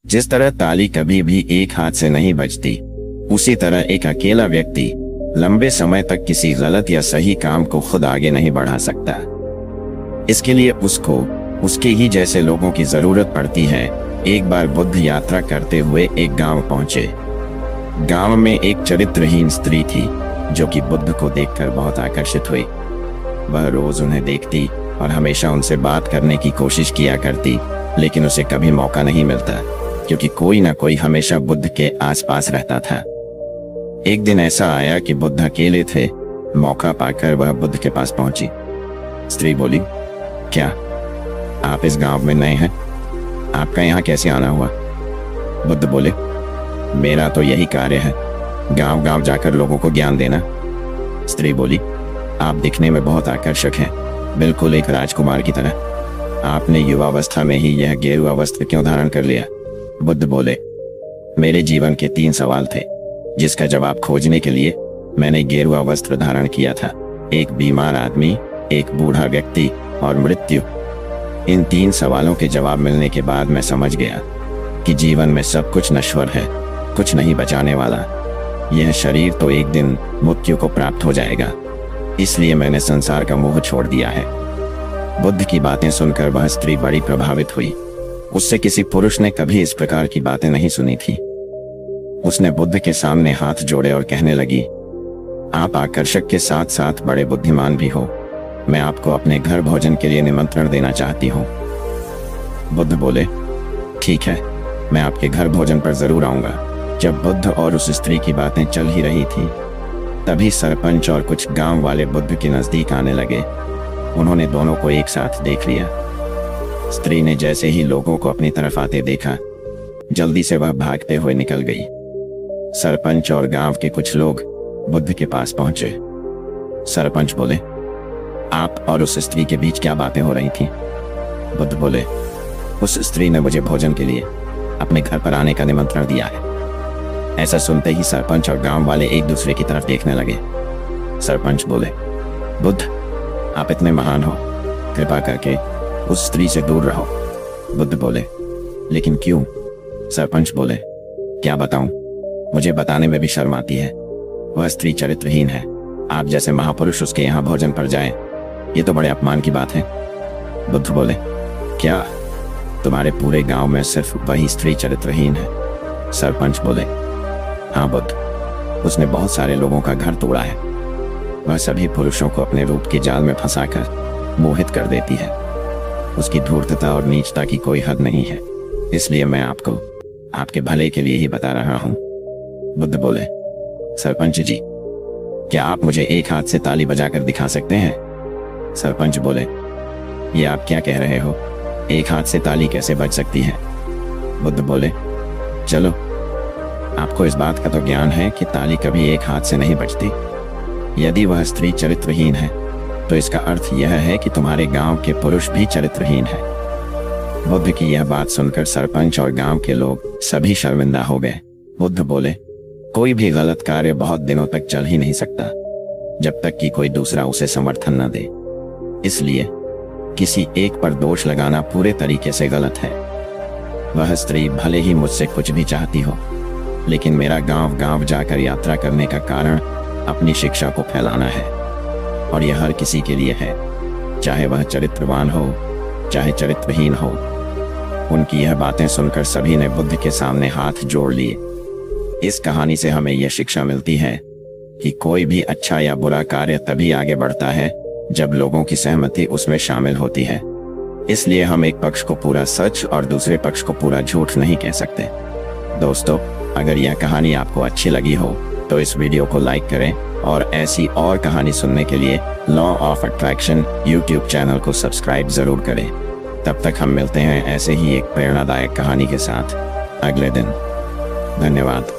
जिस तरह ताली कभी भी एक हाथ से नहीं बजती, उसी तरह एक अकेला व्यक्ति लंबे समय तक किसी गलत या सही काम को खुद आगे नहीं बढ़ा सकता। इसके लिए उसको उसके ही जैसे लोगों की जरूरत पड़ती है। एक बार बुद्ध यात्रा करते हुए एक गांव पहुंचे। गांव में एक चरित्रहीन स्त्री थी जो कि बुद्ध को देखकर बहुत आकर्षित हुई। वह रोज उन्हें देखती और हमेशा उनसे बात करने की कोशिश किया करती, लेकिन उसे कभी मौका नहीं मिलता क्योंकि कोई ना कोई हमेशा बुद्ध के आसपास रहता था। एक दिन ऐसा आया कि बुद्ध अकेले थे। मौका पाकर वह बुद्ध के पास पहुंची। स्त्री बोली, क्या आप इस गांव में नए हैं? आपका यहाँ कैसे आना हुआ? बुद्ध बोले, मेरा तो यही कार्य है, गांव गांव जाकर लोगों को ज्ञान देना। स्त्री बोली, आप दिखने में बहुत आकर्षक हैं, बिल्कुल एक राजकुमार की तरह। आपने युवावस्था में ही यह गेरुआ वस्त्र क्यों धारण कर लिया? बुद्ध बोले, मेरे जीवन के 3 सवाल थे जिसका जवाब खोजने के लिए मैंने गेरुआ वस्त्र धारण किया था। एक बीमार आदमी, एक बूढ़ा व्यक्ति और मृत्यु। इन 3 सवालों के जवाब मिलने के बाद मैं समझ गया कि जीवन में सब कुछ नश्वर है, कुछ नहीं बचाने वाला। यह शरीर तो एक दिन मृत्यु को प्राप्त हो जाएगा, इसलिए मैंने संसार का मोह छोड़ दिया है। बुद्ध की बातें सुनकर वह स्त्री बड़ी प्रभावित हुई। उससे किसी पुरुष ने कभी इस प्रकार की बातें नहीं सुनी थी। उसने बुद्ध के सामने हाथ जोड़े और कहने लगी, आप आकर्षक के साथ साथ बड़े बुद्धिमान भी हो। मैं आपको अपने घर भोजन के लिए निमंत्रण देना चाहती हूँ। बुद्ध बोले, ठीक है, मैं आपके घर भोजन पर जरूर आऊंगा। जब बुद्ध और उस स्त्री की बातें चल ही रही थी, तभी सरपंच और कुछ गांव वाले बुद्ध के नजदीक आने लगे। उन्होंने दोनों को एक साथ देख लिया। स्त्री ने जैसे ही लोगों को अपनी तरफ आते देखा, जल्दी से वह भागते हुए निकल गई। सरपंच और गांव के कुछ लोग बुद्ध के पास पहुंचे। सरपंच बोले, आप और उस स्त्री के बीच क्या बातें हो रही थी? बुद्ध बोले, उस स्त्री ने मुझे भोजन के लिए अपने घर पर आने का निमंत्रण दिया है। ऐसा सुनते ही सरपंच और गांव वाले एक दूसरे की तरफ देखने लगे। सरपंच बोले, बुद्ध, आप इतने महान हो, कृपा करके उस स्त्री से दूर रहो। बुद्ध बोले, लेकिन क्यों? सरपंच बोले, क्या बताऊं, मुझे बताने में भी शर्म आती है। वह स्त्री चरित्रहीन है। आप जैसे महापुरुष उसके यहाँ भोजन पर जाएं, ये तो बड़े अपमान की बात है। बुद्ध बोले, क्या तुम्हारे पूरे गांव में सिर्फ वही स्त्री चरित्रहीन है? सरपंच बोले, हाँ बुद्ध, उसने बहुत सारे लोगों का घर तोड़ा है। वह सभी पुरुषों को अपने रूप के जाल में फंसाकर मोहित कर देती है। उसकी धूर्तता और नीचता की कोई हद नहीं है, इसलिए मैं आपको आपके भले के लिए ही बता रहा हूँ। बुद्ध बोले, सरपंच जी, क्या आप मुझे एक हाथ से ताली बजाकर दिखा सकते हैं? सरपंच बोले, ये आप क्या कह रहे हो? एक हाथ से ताली कैसे बज सकती है? बुद्ध बोले, चलो, आपको इस बात का तो ज्ञान है कि ताली कभी एक हाथ से नहीं बजती। यदि वह स्त्री चरित्रहीन है तो इसका अर्थ यह है कि तुम्हारे गांव के पुरुष भी चरित्रहीन है। बुद्ध की यह बात सुनकर सरपंच और गांव के लोग सभी शर्मिंदा हो गए। बुद्ध बोले, कोई भी गलत कार्य बहुत दिनों तक चल ही नहीं सकता जब तक कि कोई दूसरा उसे समर्थन न दे। इसलिए किसी एक पर दोष लगाना पूरे तरीके से गलत है। वह स्त्री भले ही मुझसे कुछ भी चाहती हो, लेकिन मेरा गांव गांव जाकर यात्रा करने का कारण अपनी शिक्षा को फैलाना है, और यह हर किसी के लिए है, चाहे वह चरित्रवान हो चाहे चरित्रहीन हो। उनकी यह बातें सुनकर सभी ने बुद्ध के सामने हाथ जोड़ लिए। इस कहानी से हमें यह शिक्षा मिलती है कि कोई भी अच्छा या बुरा कार्य तभी आगे बढ़ता है जब लोगों की सहमति उसमें शामिल होती है। इसलिए हम एक पक्ष को पूरा सच और दूसरे पक्ष को पूरा झूठ नहीं कह सकते। दोस्तों, अगर यह कहानी आपको अच्छी लगी हो तो इस वीडियो को लाइक करें और ऐसी और कहानी सुनने के लिए law of attraction YouTube channel को सब्सक्राइब जरूर करें। तब तक हम मिलते हैं ऐसे ही एक प्रेरणादायक कहानी के साथ अगले दिन। धन्यवाद।